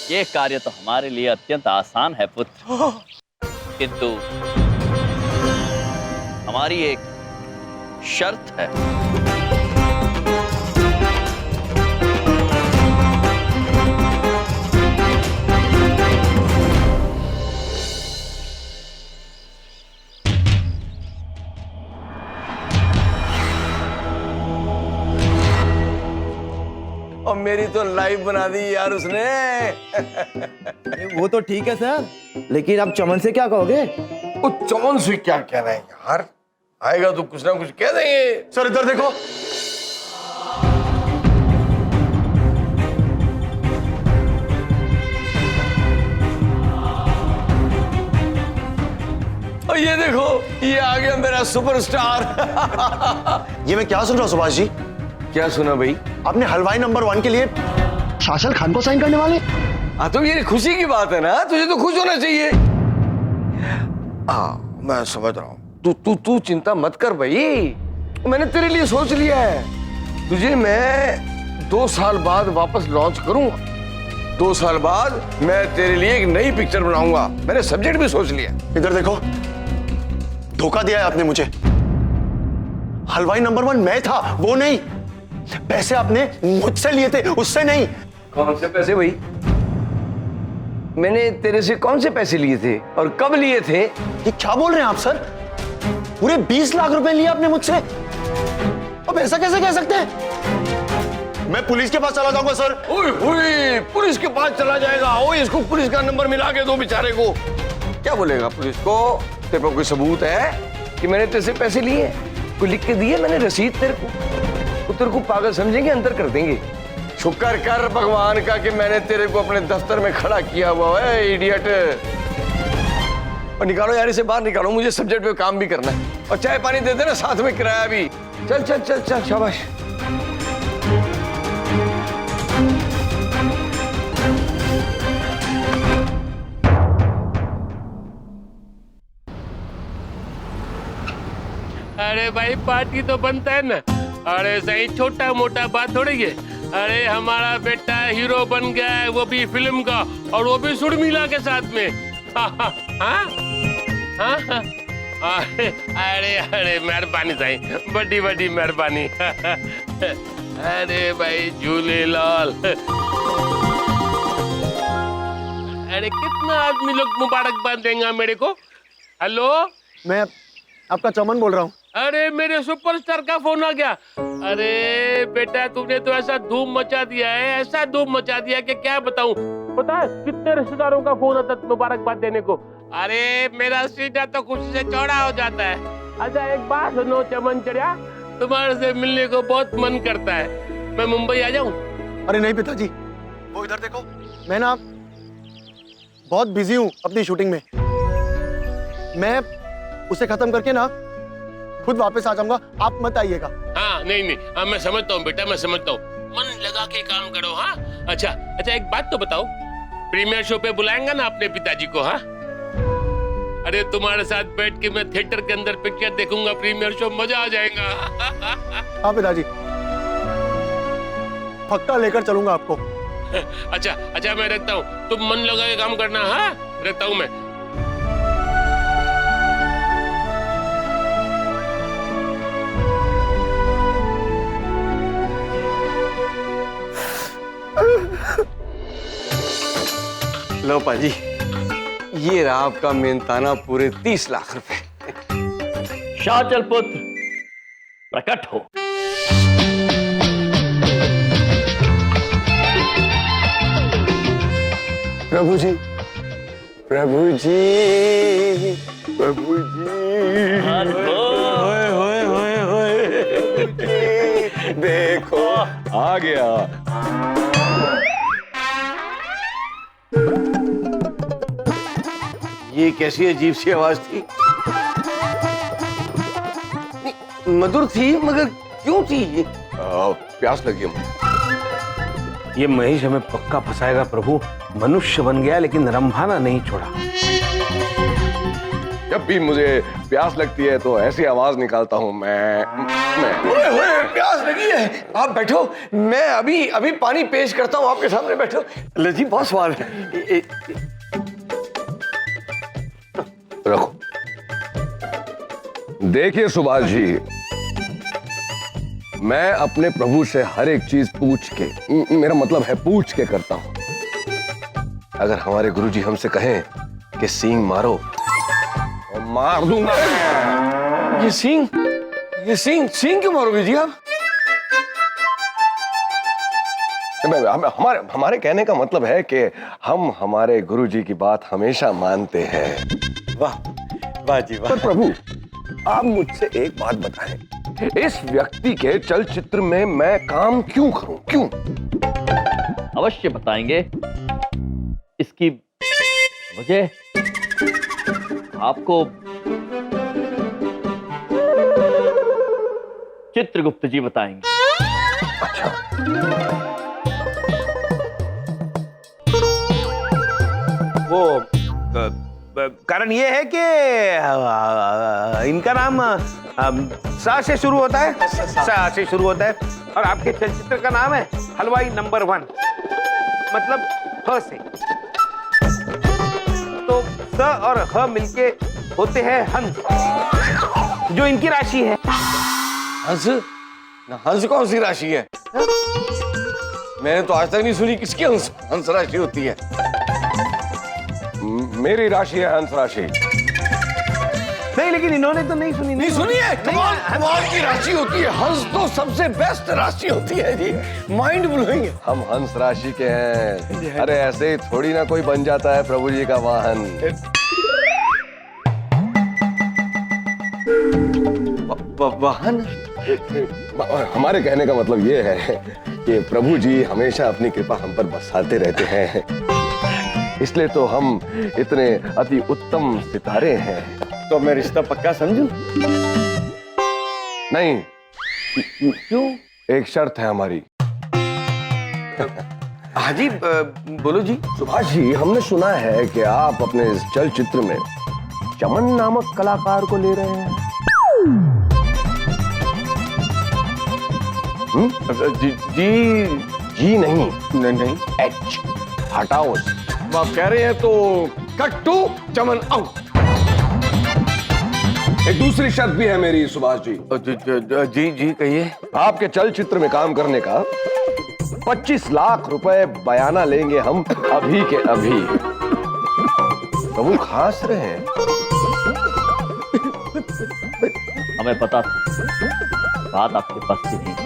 ये कार्य तो हमारे लिए अत्यंत आसान है पुत्र, किंतु हमारी एक शर्त है। और मेरी तो लाइफ बना दी यार उसने। वो तो ठीक है सर, लेकिन आप चमन से क्या कहोगे? वो चमन से क्या कह रहे हैं यार, आएगा तो कुछ ना कुछ कह देंगे। सर इधर देखो। और ये देखो, ये आ गया मेरा सुपरस्टार। ये मैं क्या सुन रहा हूँ सुभाष जी? क्या सुना भाई? आपने हलवाई नंबर 1 के लिए शासर खान को साइन करने वाले? हाँ तो ये खुशी की बात है ना, तुझे तो खुश होना चाहिए। हाँ मैं समझ रहा हूँ, तू चिंता मत कर भाई, मैंने तेरे लिए सोच लिया है। तुझे मैं 2 साल बाद वापस लॉन्च करूंगा। 2 साल बाद मैं तेरे लिए एक नई पिक्चर बनाऊंगा। मैंने सब्जेक्ट भी सोच लिया। इधर देखो, धोखा दिया है आपने मुझे। हलवाई नंबर 1 मैं था, वो नहीं। पैसे आपने मुझसे लिए थे, उससे नहीं। कौन से पैसे भाई? मैंने तेरे से कौन से पैसे लिए थे और कब लिए थे? ये क्या बोल रहे हैं आप सर? पूरे 20 लाख रुपए लिए आपने मुझसे। अब ऐसा कैसे कह सकते हैं? मैं पुलिस के पास चला जाऊंगा सर। ओए ओए, पुलिस के पास चला जाएगा? ओए, इसको पुलिस का नंबर मिला के दो बेचारे को। क्या बोलेगा पुलिस को? तेरे पास कोई सबूत है कि मैंने तेरे से पैसे लिए? कोई लिख के दिए मैंने रसीद तेरे को? तेरे को पागल समझेंगे, अंदर कर देंगे। शुक्र कर भगवान का कि मैंने तेरे को अपने दफ्तर में खड़ा किया हुआ है, इडियट। और निकालो यार, इसे बाहर निकालो, मुझे सब्जेक्ट पे काम भी करना है। और चाय पानी दे देना, साथ में किराया भी। चल चल चल चल, शाबाश। अरे भाई पार्टी तो बनता है ना। अरे सही छोटा मोटा बात थोड़ी है। अरे हमारा बेटा हीरो बन गया है, वो भी फिल्म का, और वो भी सुरमीला के साथ में। हाँ? अरे अरे अरे मेहरबानी साईं, बड़ी बड़ी मेहरबानी। अरे भाई झूलेलाल। अरे कितना आदमी लोग मुबारकबाद देंगे मेरे को। हेलो, मैं आपका चमन बोल रहा हूँ। अरे मेरे सुपरस्टार का फोन आ गया। अरे बेटा तुमने तो ऐसा धूम मचा दिया है, ऐसा धूम मचा दिया कि क्या बताऊं। पता है कितने रिश्तेदारों का फोन आता है मुबारकबाद देने को। अरे मेरा सीधा तो खुशी से चौड़ा हो जाता है। अच्छा एक बात सुनो चमन चढ़िया, तुम्हारे से मिलने को बहुत मन करता है। मैं मुंबई आ जाऊं? अरे नहीं पिताजी, वो इधर देखो, मैं ना बहुत बिजी हूँ अपनी शूटिंग में। मैं उसे खत्म करके ना खुद वापस आ जाऊंगा, आप मत आइएगा। हाँ नहीं नहीं, हाँ मैं समझता हूँ बेटा, मैं समझता हूँ। मन लगा के काम करो। हाँ अच्छा अच्छा, एक बात तो बताओ, प्रीमियर शो पे बुलाएंगा ना अपने पिताजी को? हाँ अरे तुम्हारे साथ बैठ के मैं थिएटर के अंदर पिक्चर देखूंगा, प्रीमियर शो, मजा आ जाएगा। हाँ पिताजी, पक्का लेकर चलूंगा आपको। अच्छा अच्छा मैं रखता हूँ, तुम मन लगा के काम करना। हाँ रखता हूँ मैं। लो पाजी, ये रहा आपका मेहनताना पूरे 30 लाख रुपए। शाचल पुत्र प्रकट हो। प्रभु जी, प्रभु जी, प्रभु जी। होए होए होए होए, देखो आ गया। ये कैसी अजीब सी आवाज थी? मधुर थी मगर क्यों थी ये? प्यास लगी मुझे। ये महेश हमें पक्का फंसाएगा प्रभु। मनुष्य बन गया लेकिन रंभाना नहीं छोड़ा। जब भी मुझे प्यास लगती है तो ऐसी आवाज निकालता हूँ मैं। ओए ओए, प्यास लगी है, आप बैठो, मैं अभी अभी पानी पेश करता हूँ आपके सामने, बैठो। लजी बहुत स्वाद है। रखो। देखिए सुभाष जी, मैं अपने प्रभु से हर एक चीज पूछ के, मेरा मतलब है पूछ के करता हूं। अगर हमारे गुरुजी हमसे कहें कि सींग मारो तो मार दूंगा। ये सींग क्यों मारोगे जी आप? हमारे कहने का मतलब है कि हम हमारे गुरुजी की बात हमेशा मानते हैं। वाह वाह जी वाह। पर प्रभु, आप मुझसे एक बात बताएं, इस व्यक्ति के चलचित्र में मैं काम क्यों करूं, क्यों? अवश्य बताएंगे। इसकी वजह आपको चित्रगुप्त जी बताएंगे। अच्छा, वो कारण ये है कि इनका नाम सा से शुरू होता है, सा से शुरू होता है, और आपके चलचित्र का नाम है हलवाई नंबर 1, मतलब ह से। तो स और ह मिलके होते हैं हंस, जो इनकी राशि है। हंस? हंस कौन सी राशि है? मैंने तो आज तक नहीं सुनी किसकी हंस राशि होती है। मेरी राशि है हंस राशि। नहीं, लेकिन इन्होंने तो नहीं सुनी। नहीं सुनी है? कमाल की राशि होती है हंस, तो सबसे बेस्ट राशि होती है जी, माइंड ब्लोइंग। हम हंस राशि के हैं। अरे ऐसे ही थोड़ी ना कोई बन जाता है प्रभु जी का वाहन। वाहन? हमारे कहने का मतलब ये है कि प्रभु जी हमेशा अपनी कृपा हम पर बरसाते रहते हैं, इसलिए तो हम इतने अति उत्तम सितारे हैं। तो मैं रिश्ता पक्का समझूं? नहीं। क्यों? एक शर्त है हमारी। हाँ जी, बोलो जी। सुभाष जी, हमने सुना है कि आप अपने इस चलचित्र में चमन नामक कलाकार को ले रहे हैं। जी नहीं, एच हटाओ। आप कह रहे हैं तो कट टू चमन आउट। एक दूसरी शर्त भी है मेरी सुभाष जी। जी कहिए। आपके चलचित्र में काम करने का 25 लाख रुपए बयाना लेंगे हम अभी के अभी। प्रभु खास रहे हैं। हमें पता था बात आपके पास की नहीं है।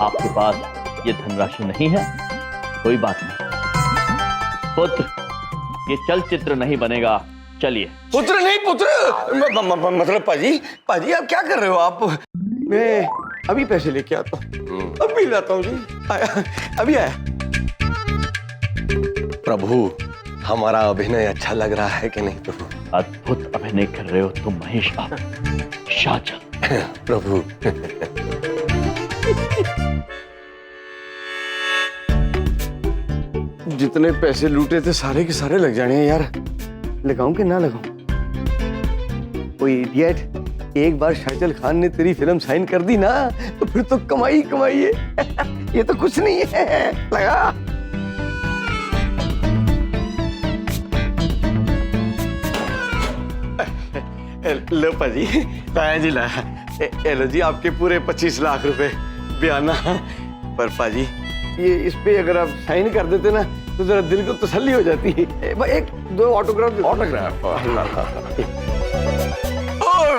आपके पास ये धनराशि नहीं है, कोई बात नहीं। पुत्र, ये चलचित्र नहीं बनेगा। चलिए। पुत्र नहीं, पुत्र मतलब पाजी आप क्या कर रहे हो आप? मैं अभी पैसे लेके आता हूँ, अभी लाता हूँ जी। अभी आया। प्रभु, हमारा अभिनय अच्छा लग रहा है कि नहीं प्रभु? अद्भुत अभिनय कर रहे हो तुम महेश आप। शाहजहां। प्रभु, जितने पैसे लूटे थे सारे के सारे लग जाने हैं यार। लगाऊं कि ना लगाऊं? कोई इडियट, एक बार शाहजहां खान ने तेरी फिल्म साइन कर दी ना तो फिर तो कमाई कमाई है। ये तो कुछ नहीं है, लगा। लो पाजी, लाया जी लाया। लो जी आपके पूरे 25 लाख रुपए बयाना। पर पाजी, ये इस पे अगर आप साइन कर देते ना तो जरा दिल को तसल्ली हो जाती है। एक दो ऑटोग्राफ।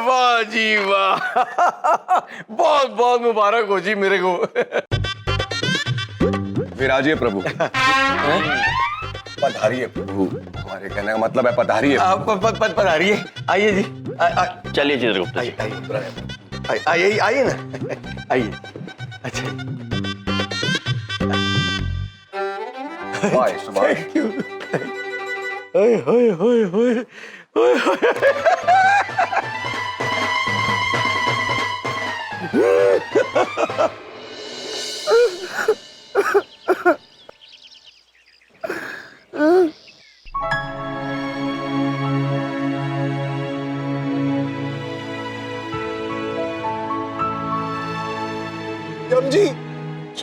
वाह जी वाह, बहुत बहुत मुबारक हो जी मेरे को। विराजिए प्रभु। पधारिए प्रभु, हमारे कहने का मतलब है पधारिए। पधारिए, आइए जी। चलिए चित्रगुप्त जी। आइए ना, आइए। अच्छा, थैंक यू। ओए होए होए होए ओए होए।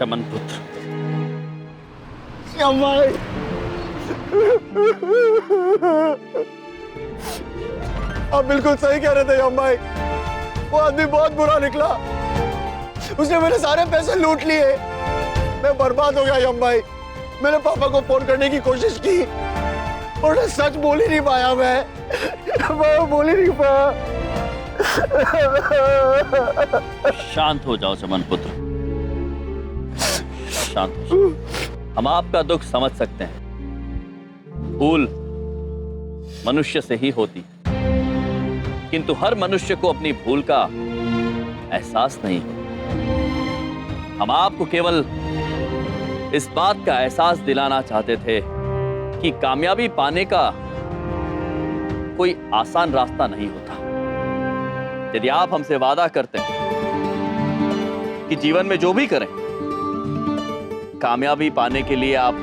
चमन पुत्र। अम्माई, आप बिल्कुल सही कह रहे थे अम्माई। वो आदमी बहुत बुरा निकला। उसने मेरे सारे पैसे लूट लिए। मैं बर्बाद हो गया अम्माई। मैंने पापा को फोन करने की कोशिश की और उन्हें सच बोल ही नहीं पाया। मैं बोल ही नहीं पाया। शांत हो जाओ चमन पुत्र, शांत हो जाओ। हम आपका दुख समझ सकते हैं। भूल मनुष्य से ही होती है, किंतु हर मनुष्य को अपनी भूल का एहसास नहीं होता। हम आपको केवल इस बात का एहसास दिलाना चाहते थे कि कामयाबी पाने का कोई आसान रास्ता नहीं होता। यदि आप हमसे वादा करते हैं कि जीवन में जो भी करें, कामयाबी पाने के लिए आप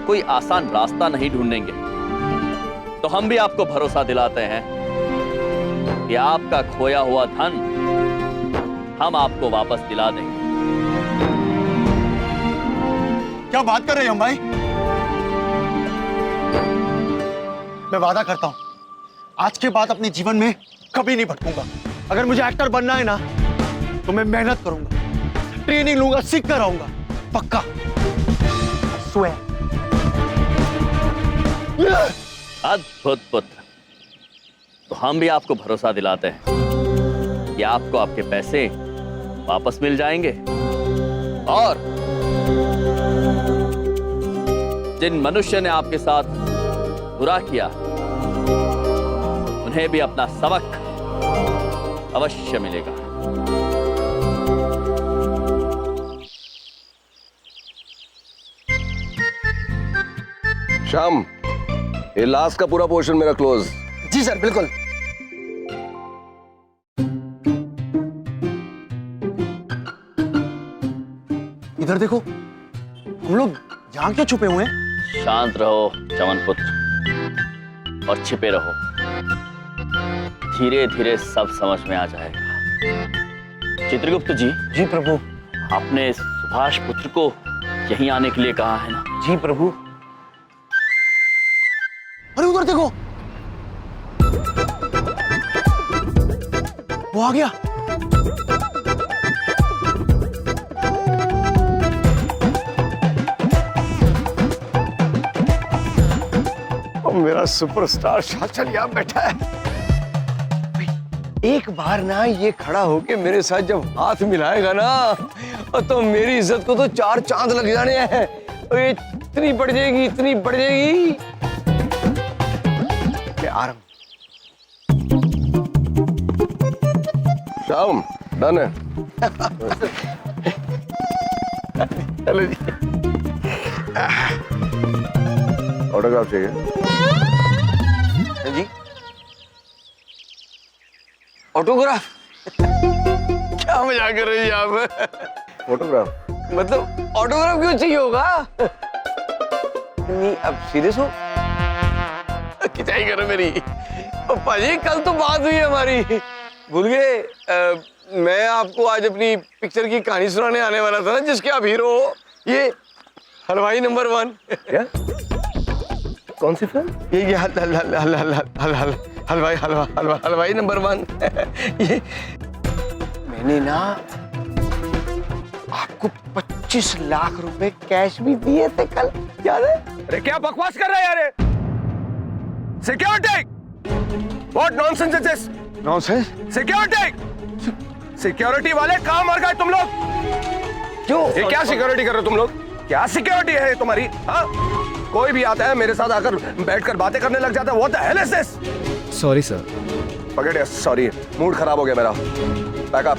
कोई आसान रास्ता नहीं ढूंढेंगे, तो हम भी आपको भरोसा दिलाते हैं कि आपका खोया हुआ धन हम आपको वापस दिला देंगे। क्या बात कर रहे हो भाई? मैं वादा करता हूं, आज के बाद अपने जीवन में कभी नहीं भटकूंगा। अगर मुझे एक्टर बनना है ना, तो मैं मेहनत करूंगा, ट्रेनिंग लूंगा, सीख कर आऊंगा, पक्का। स्वेयर। अद्भुत पुत्र। तो हम भी आपको भरोसा दिलाते हैं कि आपको आपके पैसे वापस मिल जाएंगे और जिन मनुष्य ने आपके साथ बुरा किया, उन्हें भी अपना सबक अवश्य मिलेगा। श्याम, ये लास्ट का पूरा पोर्शन मेरा क्लोज। जी सर, बिल्कुल। इधर देखो, हम लोग यहाँ क्यों छुपे हुए हैं? शांत रहो चमन पुत्र और छिपे रहो। धीरे धीरे सब समझ में आ जाएगा। चित्रगुप्त जी। जी प्रभु। आपने सुभाष पुत्र को यहीं आने के लिए कहा है ना? जी प्रभु। अरे उधर देखो, वो आ गया। और मेरा सुपरस्टार शाचल यहाँ बैठा है। एक बार ना ये खड़ा होके मेरे साथ जब हाथ मिलाएगा ना, तो मेरी इज्जत को तो 4 चांद लग जाने हैं। और ये इतनी बढ़ जाएगी, इतनी बढ़ जाएगी। आराम। श्याम, डन है। चलो जी। ऑटोग्राफ चाहिए? जी, ऑटोग्राफ? क्या मजाक कर रही हैं आप? फोटोग्राफ? मतलब ऑटोग्राफ क्यों चाहिए होगा? नहीं, अब सीरियस हो? खिंचाई करो मेरी। ओ पाजी, कल तो बात हुई हमारी, भूल गए? मैं आपको आज अपनी पिक्चर की कहानी सुनाने आने वाला था ना, जिसके आप हीरो हो। ये हलवाई नंबर 1। क्या? कौन सी फिल्म? ये हलवाई नंबर 1। ये मैंने ना आपको 25 लाख रुपए कैश भी दिए थे कल, याद है? अरे क्या बकवास कर रहा है यार? Security! What nonsense is this? Nonsense. Security! Security वाले कहाँ मर गए तुम लोग? क्यों? ये क्या सिक्योरिटी कर रहे हो तुम लोग? क्या सिक्योरिटी है ये तुम्हारी? हाँ? कोई भी आता है मेरे साथ आकर बैठकर बातें करने लग जाता है। What the hell is this? Sorry sir. Forget it, sorry, mood खराब हो गया मेरा। Pack up,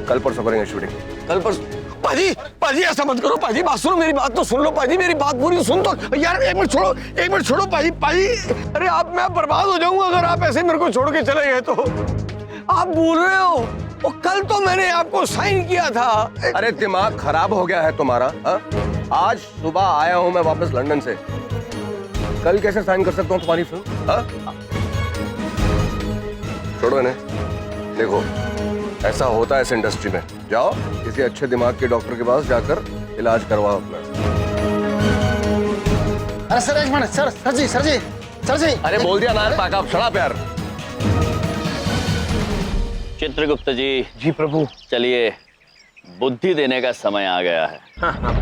कल परसों करेंगे शूटिंग। कल पर पाजी, पाजी ऐसा मत करो पाजी, बात सुनो, मेरी बात तो सुन लो पाजी, मेरी बात पूरी सुन तो यार। एक मिनट छोड़ो पाजी। पाजी, अरे आप, मैं बर्बाद हो जाऊंगा अगर आप ऐसे मेरे को छोड़ के चले गए तो। आप भूल रहे हो, वो कल तो मैंने आपको साइन किया था। अरे दिमाग खराब हो गया है तुम्हारा? हाँ? आज सुबह आया हूं मैं वापस लंदन से, कल कैसे साइन कर सकता हूं तुम्हारी फिल्म? हाँ? छोड़ो इन्हें। देखो, ऐसा होता है इस इंडस्ट्री में। जाओ किसी अच्छे दिमाग के डॉक्टर के पास जाकर इलाज करवाओ अपना। अरे सर, एक मिनट सर, सर जी, सर जी, सर जी। अरे बोल दिया ना यार, पाका सड़ा प्यार। चित्रगुप्त जी, जी प्रभु। चलिए बुद्धि देने का समय आ गया है। हाँ हाँ।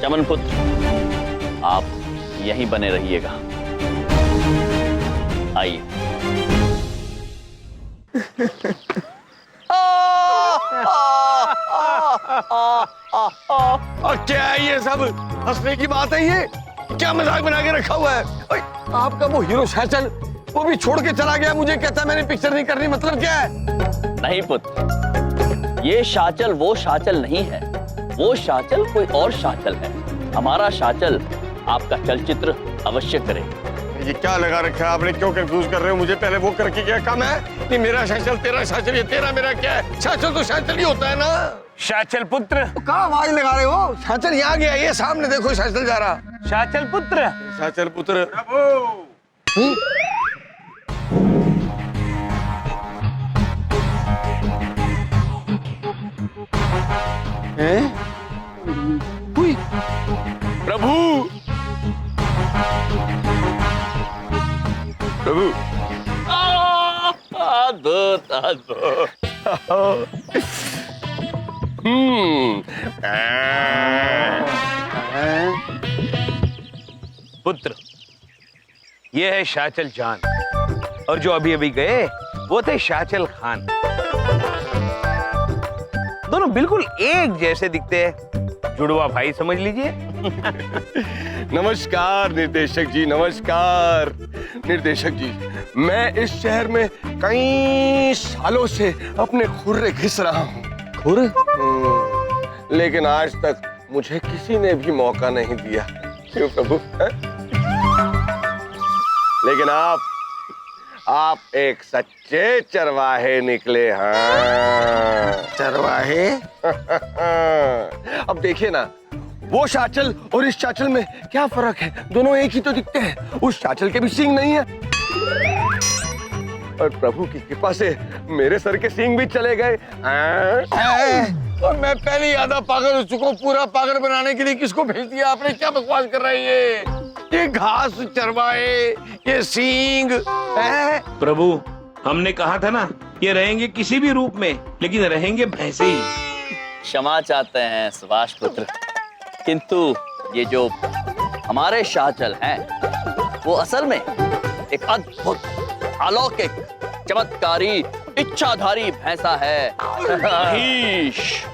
चमन पुत्र, आप यहीं बने रहिएगा। आइए। और क्या है ये सब? हंसने की बात है ये? क्या मजाक बना के रखा हुआ है? ओए, आपका वो हीरो शाचल, वो भी छोड़ के चला गया, मुझे कहता है मैंने पिक्चर नहीं करनी, मतलब क्या है? नहीं पुत्र, ये शाचल वो शाचल नहीं है, वो शाचल कोई और शाचल है। हमारा शाचल आपका चलचित्र अवश्य करे। ये क्या लगा रखा है आपने? क्यों कंफ्यूज कर रहे हो मुझे? पहले वो करके क्या काम है? ये मेरा शाचल, तेरा शाचल, ये तेरा मेरा क्या है? शाचल तो शाचल ही होता है ना। शाचल पुत्र। कहाँ आवाज लगा रहे हो? शाचल यहाँ गया, ये सामने देखो शाचल जा रहा। शाचल पुत्र। शाचल पुत्र। प्रभु, प्रभु। अद्भुत अद्भुत। पुत्र, ये है शाचल जान, और जो अभी अभी गए वो थे शाचल खान। दोनों बिल्कुल एक जैसे दिखते हैं, जुड़वा भाई समझ लीजिए। नमस्कार निर्देशक जी, नमस्कार निर्देशक जी। मैं इस शहर में कई सालों से अपने खुर्रे घिस रहा हूँ। खुर? लेकिन आज तक मुझे किसी ने भी मौका नहीं दिया। क्यों प्रभु? है? लेकिन आप एक सच्चे चरवाहे निकले। हाँ, चरवाहे? अब देखिए ना, वो शाचल और इस शाचल में क्या फर्क है? दोनों एक ही तो दिखते हैं। उस शाचल के भी सींग नहीं है, और प्रभु की कृपा से मेरे सर के सींग भी चले गए। और मैं पहले ही आधा पागल हो चुका हूँ। पूरा पागल बनाने के लिए किसको भेज दिया आपने? क्या बकवास कर रही है? ये घास चरवाए, ये सींग है। प्रभु, हमने कहा था ना, ये रहेंगे किसी भी रूप में, लेकिन रहेंगे भैंसे ही। क्षमा चाहते हैं सुभाष पुत्र, किंतु ये जो हमारे शाचल हैं, वो असल में एक अद्भुत, अलौकिक, चमत्कारी, इच्छाधारी भैंसा है, महीश।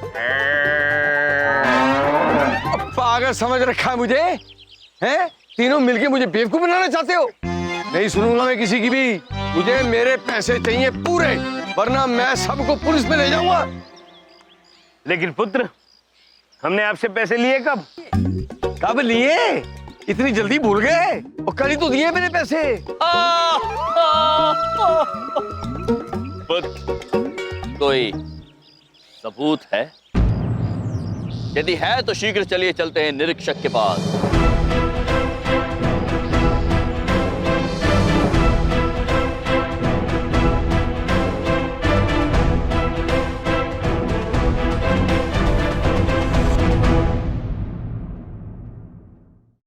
पागल समझ रखा है मुझे? हैं? तीनों मिलके मुझे बेवकूफ बनाना चाहते हो? नहीं सुनूंगा मैं किसी की भी। मुझे मेरे पैसे चाहिए पूरे, वरना मैं सबको पुलिस में ले जाऊंगा। लेकिन पुत्र, हमने आपसे पैसे लिए कब? कब लिए? इतनी जल्दी भूल गए? और कल ही तो दिए मैंने पैसे। कोई सबूत है? यदि है तो शीघ्र चलिए, चलते हैं निरीक्षक के पास।